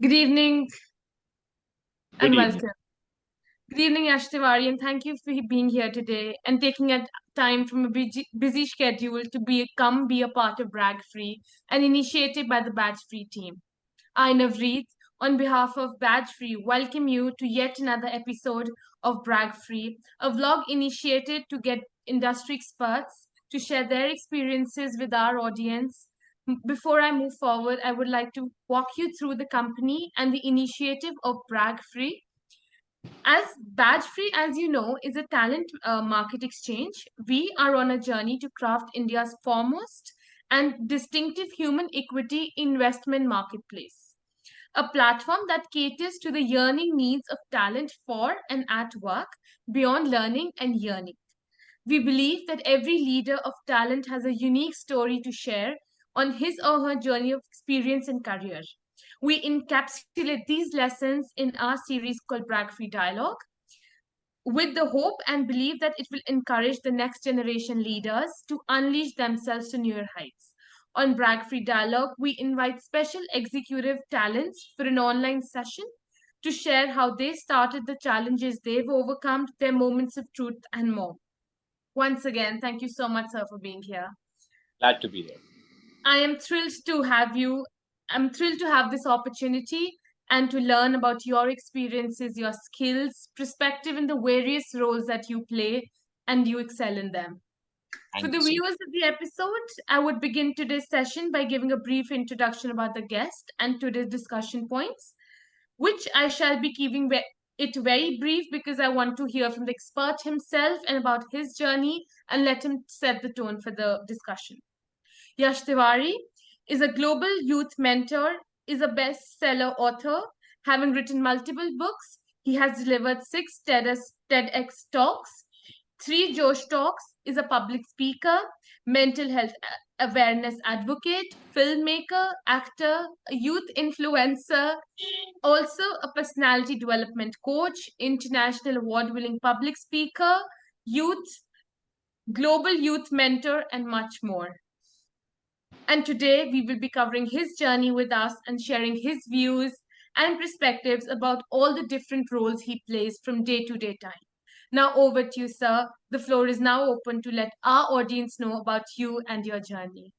Good evening Good and evening. welcome. Good evening, Yash Tiwari, and thank you for being here today and taking a time from a busy schedule to be a part of Brag Free, an initiative by the Badge Free team. I, Navreet, on behalf of Badge Free, welcome you to yet another episode of Brag Free, a vlog initiated to get industry experts to share their experiences with our audience. Before I move forward, I would like to walk you through the company and the initiative of Brag Free. As Badge Free, as you know, is a talent market exchange. We are on a journey to craft India's foremost and distinctive human equity investment marketplace, a platform that caters to the yearning needs of talent for and at work, beyond learning and yearning. We believe that every leader of talent has a unique story to share on his or her journey of experience and career. We encapsulate these lessons in our series called Brag Free Dialogue with the hope and belief that it will encourage the next generation leaders to unleash themselves to newer heights. On Brag Free Dialogue, we invite special executive talents for an online session to share how they started the challenges they've overcome, their moments of truth, and more. Once again, thank you so much, sir, for being here. Glad to be here. I am thrilled to have you. I'm thrilled to have this opportunity and to learn about your experiences, your skills, perspective in the various roles that you play and you excel in them. For Thank the you so much. viewers of the episode, I would begin today's session by giving a brief introduction about the guest and today's discussion points, which I shall be keeping it very brief because I want to hear from the expert himself and about his journey and let him set the tone for the discussion. Yash Tiwari is a global youth mentor, is a bestseller author, having written multiple books. He has delivered six TEDx talks, three Josh talks, is a public speaker, mental health awareness advocate, filmmaker, actor, a youth influencer, also a personality development coach, international award winning public speaker, youth, global youth mentor, and much more. And today we will be covering his journey with us and sharing his views and perspectives about all the different roles he plays from day to day time. Now, over to you, sir. The floor is now open to let our audience know about you and your journey.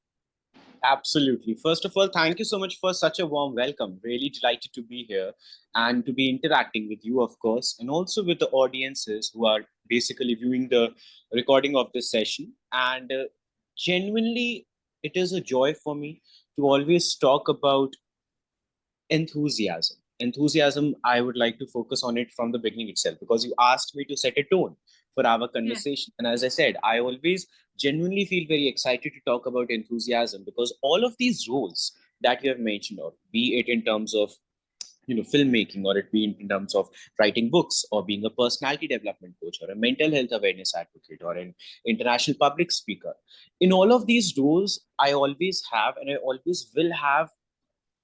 Absolutely. First of all, thank you so much for such a warm welcome. Really delighted to be here and to be interacting with you, of course, and also with the audiences who are basically viewing the recording of this session. And genuinely, it is a joy for me to always talk about enthusiasm. Enthusiasm, I would like to focus on it from the beginning itself because you asked me to set a tone for our Yeah. conversation. And as I said, I always genuinely feel very excited to talk about enthusiasm because all of these roles that you have mentioned, or be it in terms of filmmaking, or it be in terms of writing books, or being a personality development coach, or a mental health awareness advocate, or an international public speaker, in all of these roles I always have and I always will have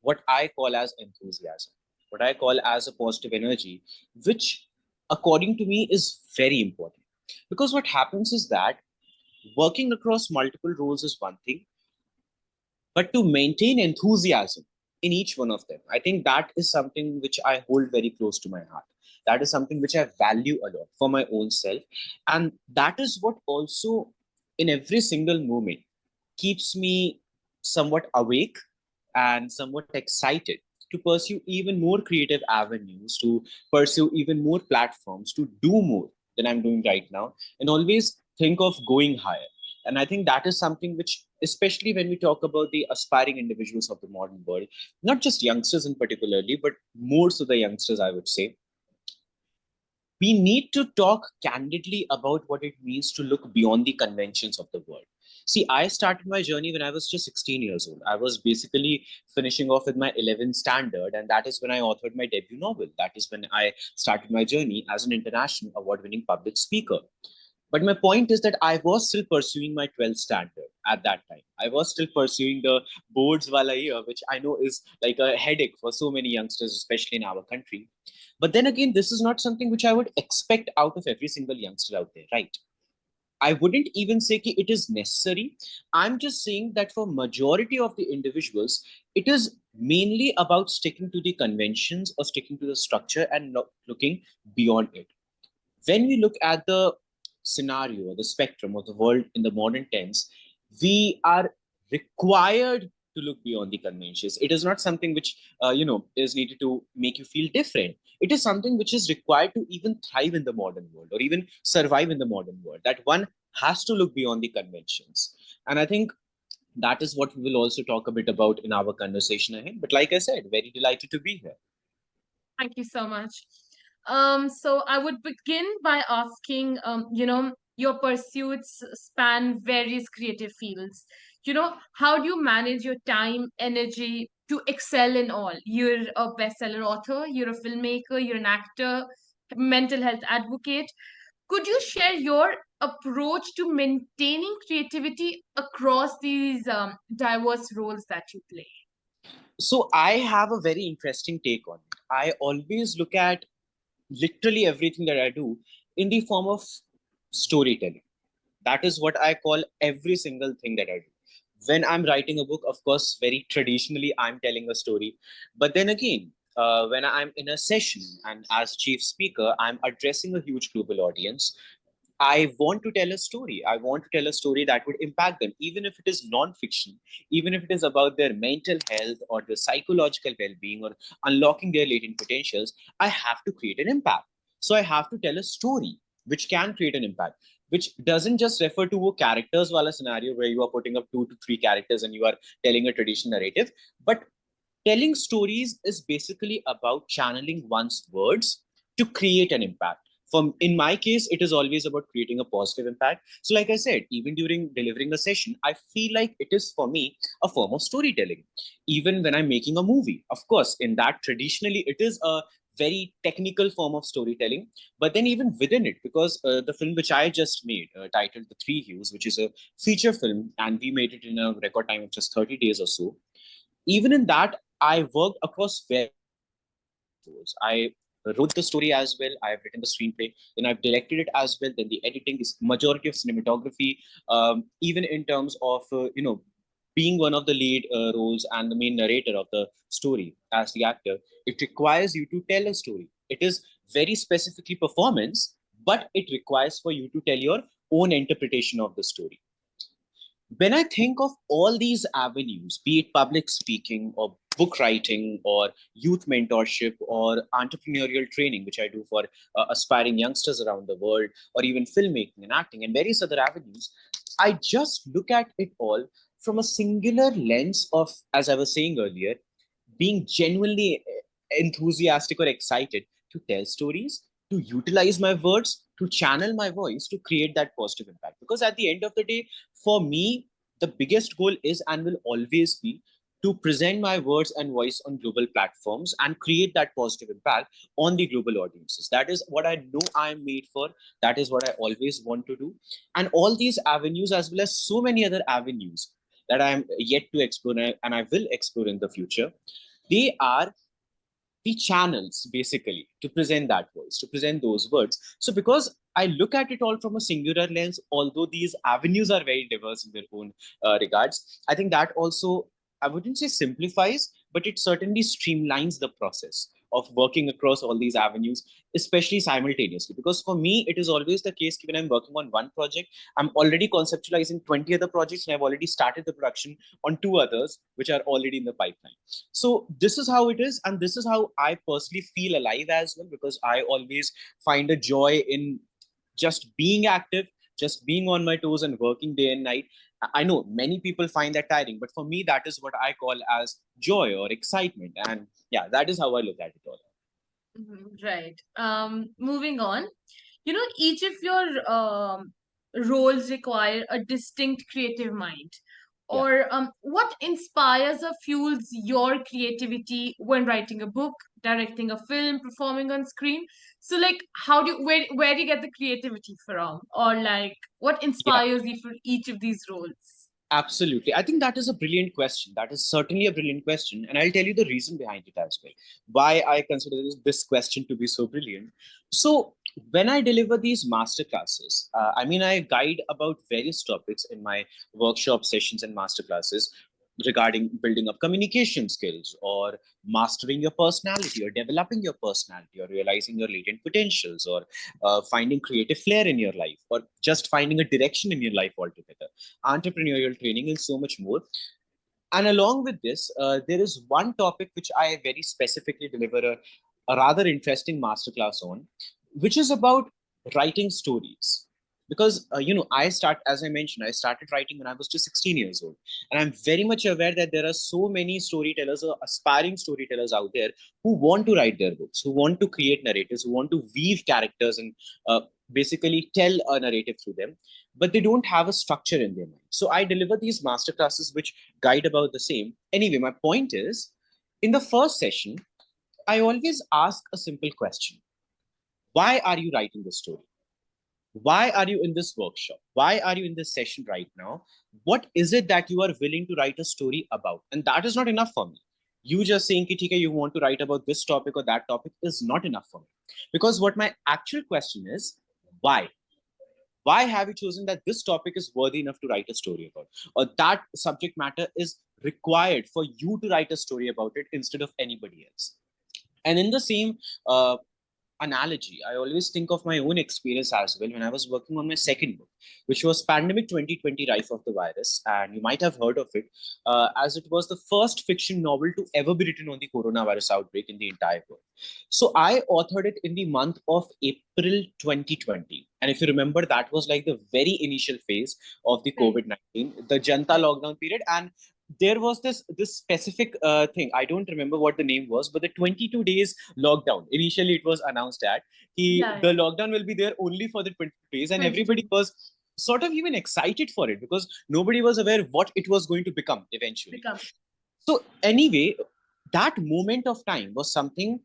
what I call as enthusiasm, what I call as a positive energy, which according to me is very important. Because what happens is that working across multiple roles is one thing, but to maintain enthusiasm in each one of them, I think that is something which I hold very close to my heart. That is something which I value a lot for my own self. And that is what also, in every single moment, keeps me somewhat awake and somewhat excited to pursue even more creative avenues, to pursue even more platforms, to do more than I'm doing right now, and always think of going higher. And I think that is something which, especially when we talk about the aspiring individuals of the modern world, not just youngsters in particularly, but more so the youngsters, I would say, we need to talk candidly about what it means to look beyond the conventions of the world. See, I started my journey when I was just 16 years old. I was basically finishing off with my 11th standard, and that is when I authored my debut novel. That is when I started my journey as an international award winning public speaker. But my point is that I was still pursuing my 12th standard at that time. I was still pursuing the boards wala year, which I know is like a headache for so many youngsters, especially in our country. But then again, this is not something which I would expect out of every single youngster out there, right? I wouldn't even say that it is necessary. I'm just saying that for majority of the individuals, it is mainly about sticking to the conventions or sticking to the structure and not looking beyond it. When we look at the scenario or the spectrum of the world in the modern tense, we are required to look beyond the conventions. It is not something which is needed to make you feel different. It is something which is required to even thrive in the modern world or even survive in the modern world. That one has to look beyond the conventions, and I think that is what we will also talk a bit about in our conversation ahead. But like I said, very delighted to be here. Thank you so much. So I would begin by asking, your pursuits span various creative fields. How do you manage your time, energy to excel in all? You're a bestseller author, you're a filmmaker, you're an actor, mental health advocate. Could you share your approach to maintaining creativity across these diverse roles that you play? So I have a very interesting take on it. I always look at literally everything that I do in the form of storytelling. That is what I call every single thing that I do. When I'm writing a book, of course, very traditionally, I'm telling a story. But then again, when I'm in a session and as chief speaker, I'm addressing a huge global audience. I want to tell a story. I want to tell a story that would impact them, even if it is non-fiction, even if it is about their mental health or their psychological well-being or unlocking their latent potentials. I have to create an impact. So I have to tell a story which can create an impact, which doesn't just refer to a characters wala scenario where you are putting up 2 to 3 characters and you are telling a traditional narrative, but telling stories is basically about channeling one's words to create an impact. From in my case, it is always about creating a positive impact. So, like I said, even during delivering a session, I feel like it is for me a form of storytelling. Even when I'm making a movie, of course, in that traditionally it is a very technical form of storytelling. But then even within it, because the film which I just made, titled The Three Hues, which is a feature film, and we made it in a record time of just 30 days or so, even in that, I worked across various roles. I wrote the story as well. I've written the screenplay. Then I've directed it as well. Then the editing is majority of cinematography. Even in terms of being one of the lead roles and the main narrator of the story as the actor, it requires you to tell a story. It is very specifically performance, but it requires for you to tell your own interpretation of the story. When I think of all these avenues, be it public speaking or book writing or youth mentorship or entrepreneurial training, which I do for aspiring youngsters around the world, or even filmmaking and acting and various other avenues, I just look at it all from a singular lens of, as I was saying earlier, being genuinely enthusiastic or excited to tell stories, to utilize my words, to channel my voice, to create that positive impact. Because at the end of the day, for me, the biggest goal is and will always be to present my words and voice on global platforms and create that positive impact on the global audiences. That is what I know I am made for. That is what I always want to do. And all these avenues, as well as so many other avenues that I am yet to explore and I will explore in the future, they are the channels basically to present that voice, to present those words. So because I look at it all from a singular lens, although these avenues are very diverse in their own regards, I think that also, I wouldn't say simplifies, but it certainly streamlines the process of working across all these avenues, especially simultaneously. Because for me, it is always the case when I'm working on one project, I'm already conceptualizing 20 other projects and I've already started the production on two others, which are already in the pipeline. So this is how it is, and this is how I personally feel alive as well, because I always find a joy in just being active, just being on my toes and working day and night. I know many people find that tiring, but for me, that is what I call as joy or excitement. And yeah, that is how I look at it all. Right. Moving on. Each of your roles require a distinct creative mind. Yeah. Or what inspires or fuels your creativity when writing a book, directing a film, performing on screen? So, like, where do you get the creativity from, or like, what Yeah. inspires you for each of these roles? Absolutely. I think that is a brilliant question. That is certainly a brilliant question. And I'll tell you the reason behind it as well. Why I consider this question to be so brilliant. So, when I deliver these master classes, I mean, I guide about various topics in my workshop sessions and master classes regarding building up communication skills or mastering your personality or developing your personality or realizing your latent potentials or finding creative flair in your life or just finding a direction in your life altogether, entrepreneurial training, and so much more. And along with this, there is one topic which I very specifically deliver a rather interesting masterclass on, which is about writing stories. Because as I mentioned, I started writing when I was just 16 years old, and I'm very much aware that there are so many storytellers or aspiring storytellers out there who want to write their books, who want to create narratives, who want to weave characters and basically tell a narrative through them, but they don't have a structure in their mind. So I deliver these masterclasses which guide about the same. Anyway, my point is, in the first session, I always ask a simple question. Why are you writing this story? Why are you in this workshop? Why are you in this session right now? What is it that you are willing to write a story about? And that is not enough for me. You just saying ki, "Okay, you want to write about this topic or that topic" is not enough for me. Because what my actual question is, why? Why have you chosen that this topic is worthy enough to write a story about, or that subject matter is required for you to write a story about it instead of anybody else? And in the same analogy, I always think of my own experience as well when I was working on my second book, which was Pandemic 2020 Rise of the Virus. And you might have heard of it, as it was the first fiction novel to ever be written on the coronavirus outbreak in the entire world. So I authored it in the month of April 2020. And if you remember, that was like the very initial phase of the Right. COVID 19, the Janta Right. lockdown period. And there was this specific thing. I don't remember what the name was, but the 22 days lockdown. Initially, it was announced that Yeah, the yeah. lockdown will be there only for the 22 days, and everybody 22. was sort of even excited for it because nobody was aware what it was going to become eventually. Become. So anyway, that moment of time was something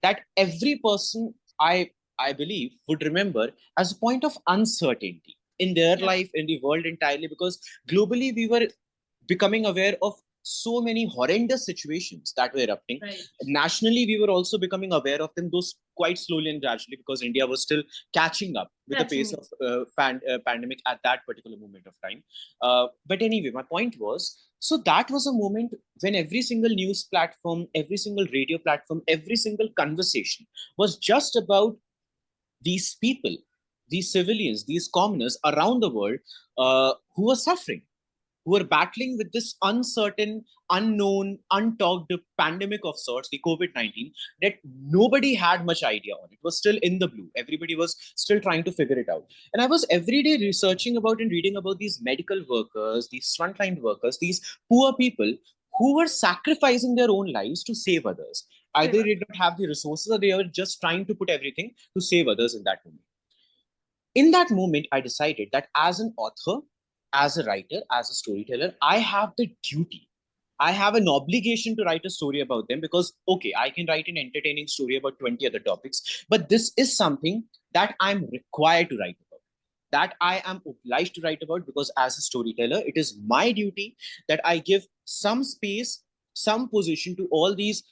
that every person I believe would remember as a point of uncertainty in their Yeah. life, in the world entirely, because globally we were becoming aware of so many horrendous situations that were erupting. Right. Nationally, we were also becoming aware of them, those quite slowly and gradually, because India was still catching up with the pace Catching of pandemic at that particular moment of time. But anyway, my point was, so that was a moment when every single news platform, every single radio platform, every single conversation was just about these people, these civilians, these commoners around the world who were suffering, who were battling with this uncertain, unknown, untalked pandemic of sorts, the COVID 19, that nobody had much idea on. It was still in the blue. Everybody was still trying to figure it out. And I was every day researching about and reading about these medical workers, these frontline workers, these poor people who were sacrificing their own lives to save others. Either Favor. they did not have the resources or they were just trying to put everything to save others in that moment. In that moment, I decided that as an author, as a writer, as a storyteller, I have the duty, I have an obligation to write a story about them because, okay, I can write an entertaining story about 20 other topics, but this is something that I'm required to write about, that I am obliged to write about, because as a storyteller, it is my duty that I give some space, some position to all these,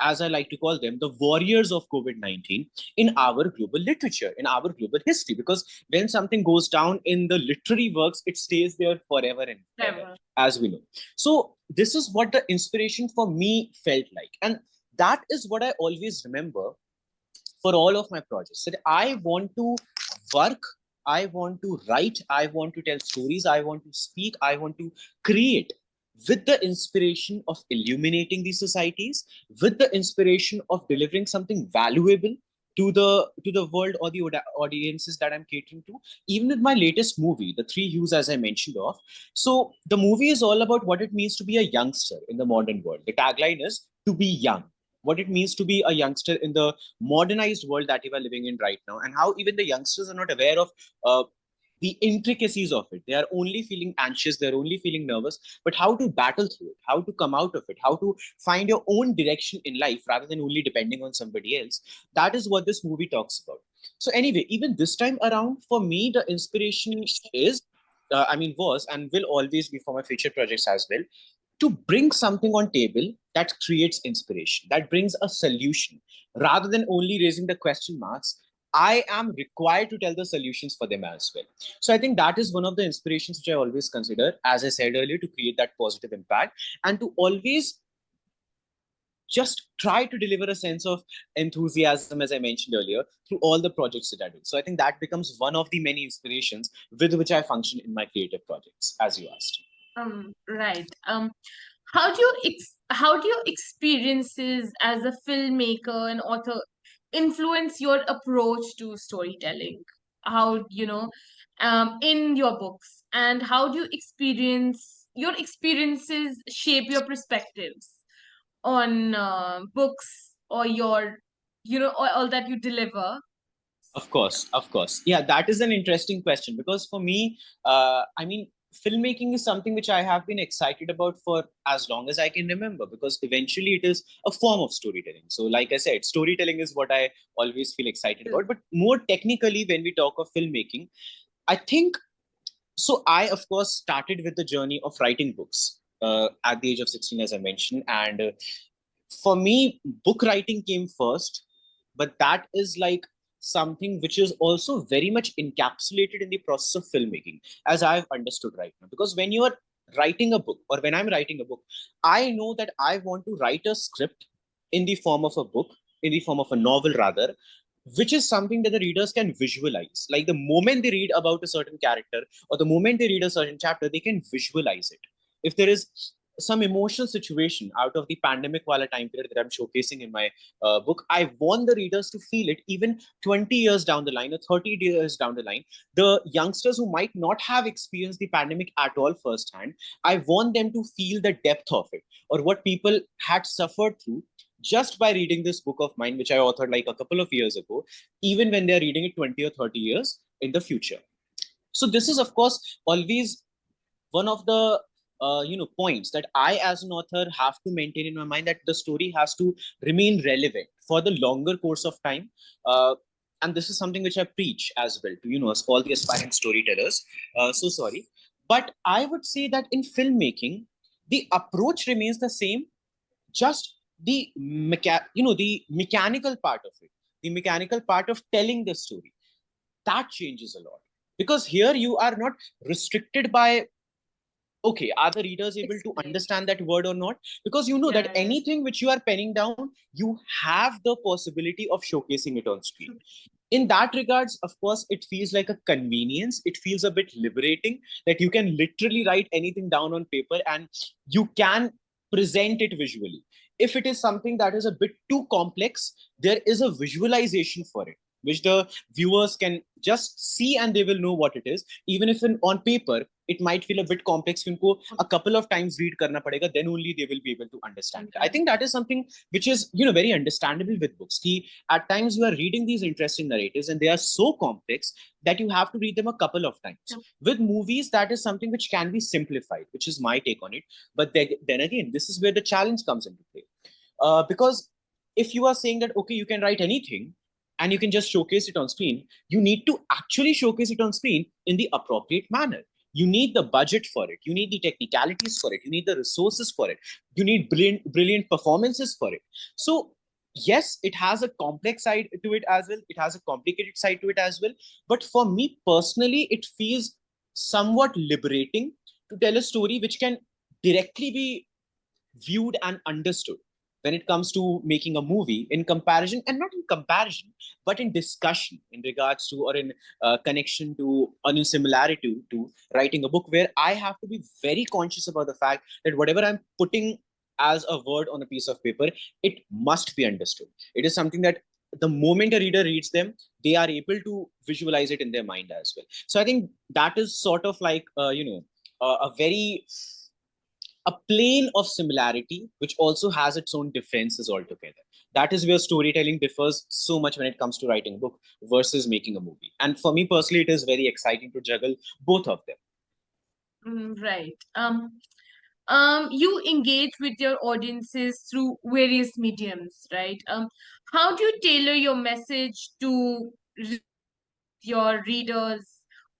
as I like to call them, the warriors of COVID 19 in our global literature, in our global history. Because when something goes down in the literary works, it stays there forever and ever, Favor. as we know. So, this is what the inspiration for me felt like. And that is what I always remember for all of my projects, that I want to work, I want to write, I want to tell stories, I want to speak, I want to create with the inspiration of illuminating these societies, with the inspiration of delivering something valuable to the world or the audiences that I'm catering to. Even with my latest movie, The Three Hues, as I mentioned of, so the movie is all about what it means to be a youngster in the modern world. The tagline is to be young, what it means to be a youngster in the modernized world that we are living in right now, and how even the youngsters are not aware of the intricacies of it. They are only feeling anxious, they're only feeling nervous, but how to battle through it, how to come out of it, how to find your own direction in life rather than only depending on somebody else. That is what this movie talks about. So, anyway, even this time around, for me, the inspiration is, was and will always be for my future projects as well, to bring something on table that creates inspiration, that brings a solution rather than only raising the question marks. I am required to tell the solutions for them as well. So I think that is one of the inspirations which I always consider, as I said earlier, to create that positive impact and to always just try to deliver a sense of enthusiasm, as I mentioned earlier, through all the projects that I do. So I think that becomes one of the many inspirations with which I function in my creative projects, as you asked. Right. How do your experiences as a filmmaker and author influence your approach to storytelling? How, in your books, and how do you experience your experiences shape your perspectives on books, or all that you deliver? Of course, of course. Yeah, that is an interesting question because for me, I mean, filmmaking is something which I have been excited about for as long as I can remember because eventually it is a form of storytelling. So, like I said, storytelling is what I always feel excited about. But more technically, when we talk of filmmaking, I think so. I, of course, started with the journey of writing books at the age of 16, as I mentioned. And for me, book writing came first, but that is like something which is also very much encapsulated in the process of filmmaking, as I've understood right now. Because when you are writing a book, or when I'm writing a book, I know that I want to write a script in the form of a book, in the form of a novel rather, which is something that the readers can visualize. Like the moment they read about a certain character or the moment they read a certain chapter, they can visualize it. If there is some emotional situation out of the pandemic wala time period that I'm showcasing in my book, I want the readers to feel it even 20 years down the line or 30 years down the line. The youngsters who might not have experienced the pandemic at all firsthand, I want them to feel the depth of it or what people had suffered through just by reading this book of mine, which I authored like a couple of years ago, even when they're reading it 20 or 30 years in the future. So this is, of course, always one of the points that I as an author have to maintain in my mind, that the story has to remain relevant for the longer course of time. And this is something which I preach as well to all the aspiring storytellers. So sorry, but I would say that in filmmaking, the approach remains the same, just the mechanical part of it, the mechanical part of telling the story, that changes a lot. Because here you are not restricted by, okay, are the readers able to Explain. understand that word or not? Because you know that Yeah. anything which you are penning down, you have the possibility of showcasing it on screen. In that regards, of course, it feels like a convenience, it feels a bit liberating that you can literally write anything down on paper and you can present it visually. If it is something that is a bit too complex, there is a visualization for it which the viewers can just see and they will know what it is. Even if on paper it might feel a bit complex, उनको a couple of times read करना पड़ेगा, then only they will be able to understand it. I think that is something which is very understandable with books. कि at times you are reading these interesting narratives and they are so complex that you have to read them a couple of times. With movies, that is something which can be simplified, which is my take on it. But then again, this is where the challenge comes into play. Because if you are saying that, okay, you can write anything and you can just showcase it on screen, you need to actually showcase it on screen in the appropriate manner. You need the budget for it, you need the technicalities for it, you need the resources for it, you need brilliant performances for it. So yes, it has a complex side to it as well, it has a complicated side to it as well. But for me personally, it feels somewhat liberating to tell a story which can directly be viewed and understood when it comes to making a movie, in comparison, and not in comparison, but in discussion in regards to, or in connection to, or in similarity to writing a book, where I have to be very conscious about the fact that whatever I'm putting as a word on a piece of paper, it must be understood. It is something that the moment a reader reads them, they are able to visualize it in their mind as well. So I think that is sort of like a very a plane of similarity which also has its own differences altogether. That is where storytelling differs so much when it comes to writing a book versus making a movie. And for me personally, it is very exciting to juggle both of them. Right. You engage with your audiences through various mediums, right? How do you tailor your message to your readers,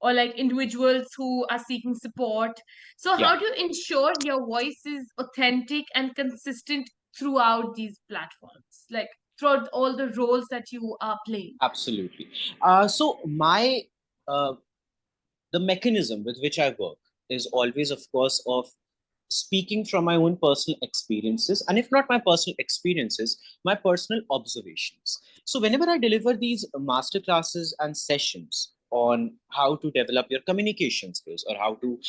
or like individuals who are seeking support? So Yeah. how do you ensure your voice is authentic and consistent throughout these platforms? Like, throughout all the roles that you are playing? Absolutely. So my uh, the mechanism with which I work is always, of course, of speaking from my own personal experiences, and if not my personal experiences, my personal observations. So whenever I deliver these master classes and sessions on how to develop your communication skills or how to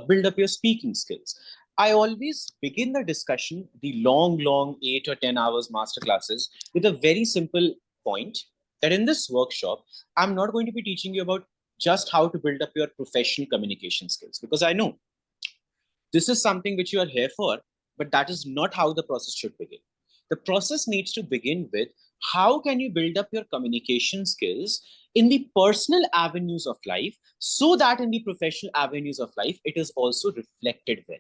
build up your speaking skills, I always begin the discussion, the long 8 or 10 hours master classes, with a very simple point that in this workshop, I'm not going to be teaching you about just how to build up your professional communication skills, because I know this is something which you are here for, but that is not how the process should begin. The process needs to begin with how can you build up your communication skills in the personal avenues of life, so that in the professional avenues of life it is also reflected well.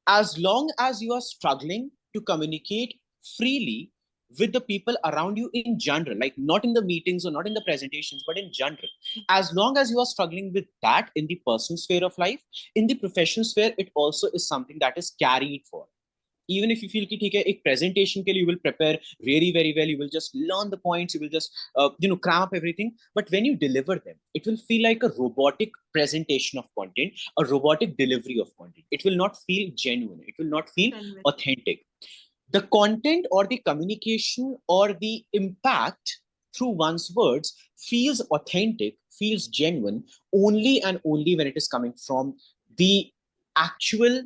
As long as you are struggling to communicate freely with the people around you in general, like not in the meetings or not in the presentations, but in general, as long as you are struggling with that in the personal sphere of life, in the professional sphere, it also is something that is carried for. Even if you feel कि ठीक है एक presentation के लिए you will prepare really very well, you will just learn the points, you will just cram up everything, but when you deliver them it will feel like a robotic presentation of content, a robotic delivery of content. It will not feel genuine, it will not feel Genuine. authentic. The content or the communication or the impact through one's words feels authentic, feels genuine, only and only when it is coming from the actual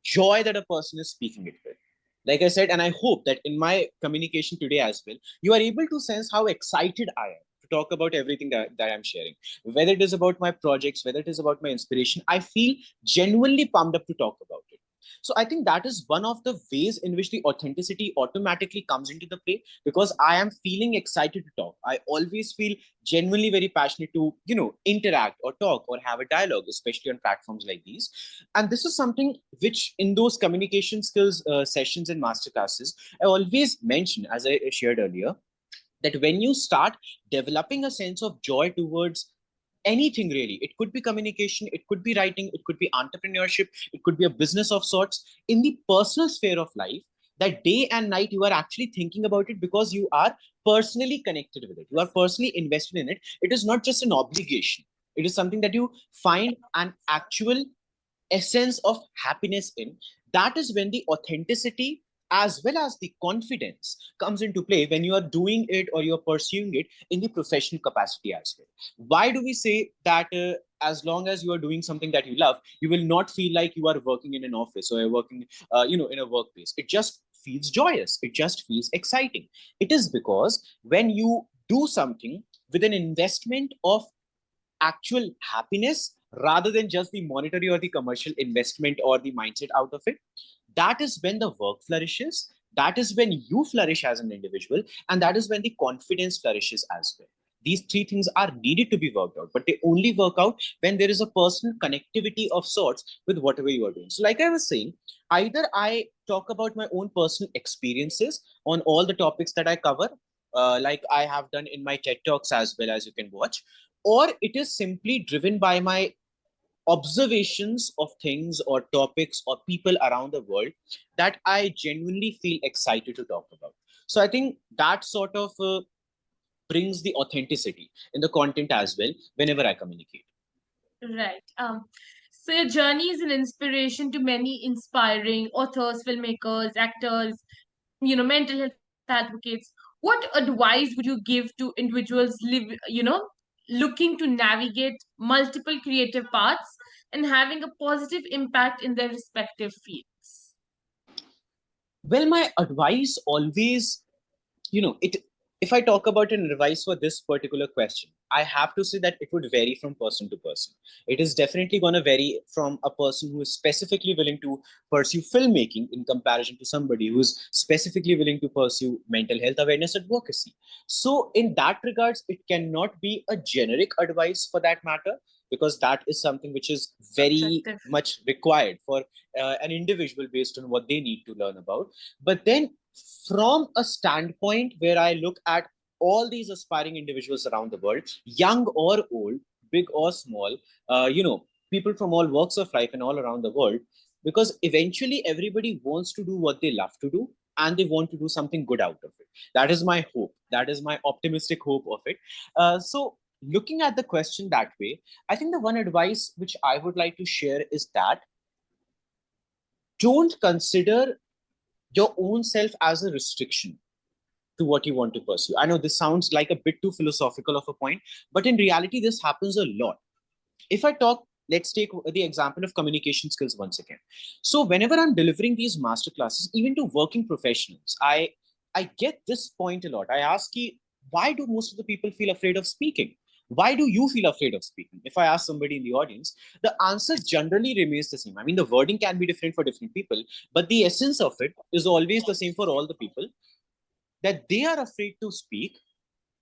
joy that a person is speaking it with. Like I said, and I hope that in my communication today as well, you are able to sense how excited I am to talk about everything that I'm sharing. Whether it is about my projects, whether it is about my inspiration, I feel genuinely pumped up to talk about it. So I think that is one of the ways in which the authenticity automatically comes into the play, because I am feeling excited to talk. I always feel genuinely very passionate to, interact or talk or have a dialogue, especially on platforms like these. And this is something which in those communication skills sessions and masterclasses, I always mention, as I shared earlier, that when you start developing a sense of joy towards anything, really, it could be communication, it could be writing, it could be entrepreneurship, it could be a business of sorts, in the personal sphere of life, that day and night you are actually thinking about it because you are personally connected with it, you are personally invested in it. It is not just an obligation, it is something that you find an actual essence of happiness in. That is when the authenticity as well as the confidence comes into play, when you are doing it or you're pursuing it in the professional capacity as well. Why do we say that as long as you are doing something that you love, you will not feel like you are working in an office or you're working in a workplace? It just feels joyous, it just feels exciting. It is because when you do something with an investment of actual happiness rather than just the monetary or the commercial investment or the mindset out of it, that is when the work flourishes, that is when you flourish as an individual, and that is when the confidence flourishes as well. These three things are needed to be worked out, but they only work out when there is a personal connectivity of sorts with whatever you are doing. So like I was saying, either I talk about my own personal experiences on all the topics that I cover, like I have done in my TED Talks as well, as you can watch, or it is simply driven by my observations of things or topics or people around the world that I genuinely feel excited to talk about. So I think that sort of brings the authenticity in the content as well whenever I communicate. Right. So your journey is an inspiration to many inspiring authors, filmmakers, actors, mental health advocates. What advice would you give to individuals looking to navigate multiple creative paths and having a positive impact in their respective fields? Well, my advice always, it if I talk about an advice for this particular question, I have to say that it would vary from person to person. It is definitely going to vary from a person who is specifically willing to pursue filmmaking in comparison to somebody who is specifically willing to pursue mental health awareness advocacy. So in that regards, it cannot be a generic advice for that matter, because that is something which is very Subjective. much required for an individual based on what they need to learn about. But then, from a standpoint where I look at all these aspiring individuals around the world, young or old, big or small, people from all walks of life and all around the world, because eventually everybody wants to do what they love to do. and they want to do something good out of it. That is my hope. That is my optimistic hope of it. So, looking at the question that way, I think the one advice which I would like to share is that don't consider your own self as a restriction to what you want to pursue. I know this sounds like a bit too philosophical of a point, but in reality, this happens a lot. If I talk, let's take the example of communication skills once again. So whenever I'm delivering these master classes, even to working professionals, I get this point a lot. I ask you, why do most of the people feel afraid of speaking? Why do you feel afraid of speaking? If I ask somebody in the audience, the answer generally remains the same. I mean, the wording can be different for different people, but the essence of it is always the same for all the people, that they are afraid to speak,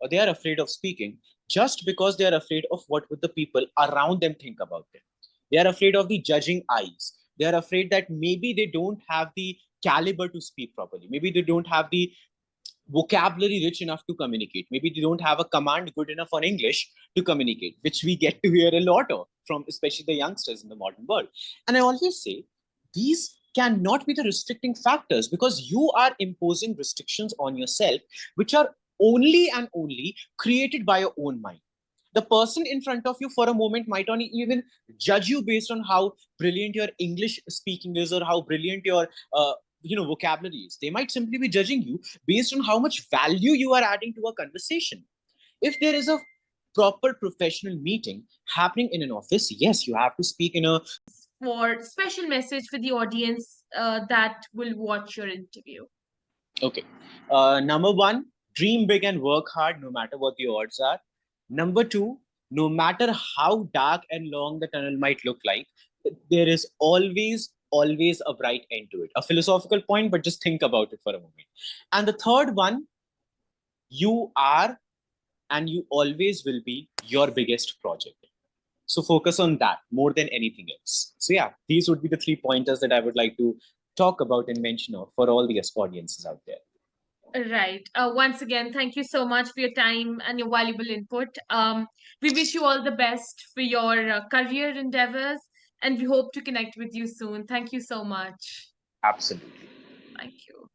or they are afraid of speaking just because they are afraid of what would the people around them think about them. They are afraid of the judging eyes. They are afraid that maybe they don't have the caliber to speak properly. Maybe they don't have the vocabulary rich enough to communicate. Maybe they don't have a command good enough on English to communicate, which we get to hear a lot of from especially the youngsters in the modern world. And I always say these cannot be the restricting factors, because you are imposing restrictions on yourself, which are only and only created by your own mind. The person in front of you for a moment might not even judge you based on how brilliant your English speaking is, or how brilliant your vocabulary is. They might simply be judging you based on how much value you are adding to a conversation. If there is a proper professional meeting happening in an office, yes, you have to speak in a For special message for the audience that will watch your interview. okay. Number one, dream big and work hard no matter what the odds are. Number two, no matter how dark and long the tunnel might look like, there is always a bright end to it. A philosophical point, but just think about it for a moment. And the third one, you are and you always will be your biggest project. So focus on that more than anything else. So yeah, these would be the 3 pointers that I would like to talk about and mention of for all the audiences out there. Right. Once again, thank you so much for your time and your valuable input. We wish you all the best for your career endeavors, and we hope to connect with you soon. Thank you so much. Absolutely. Thank you.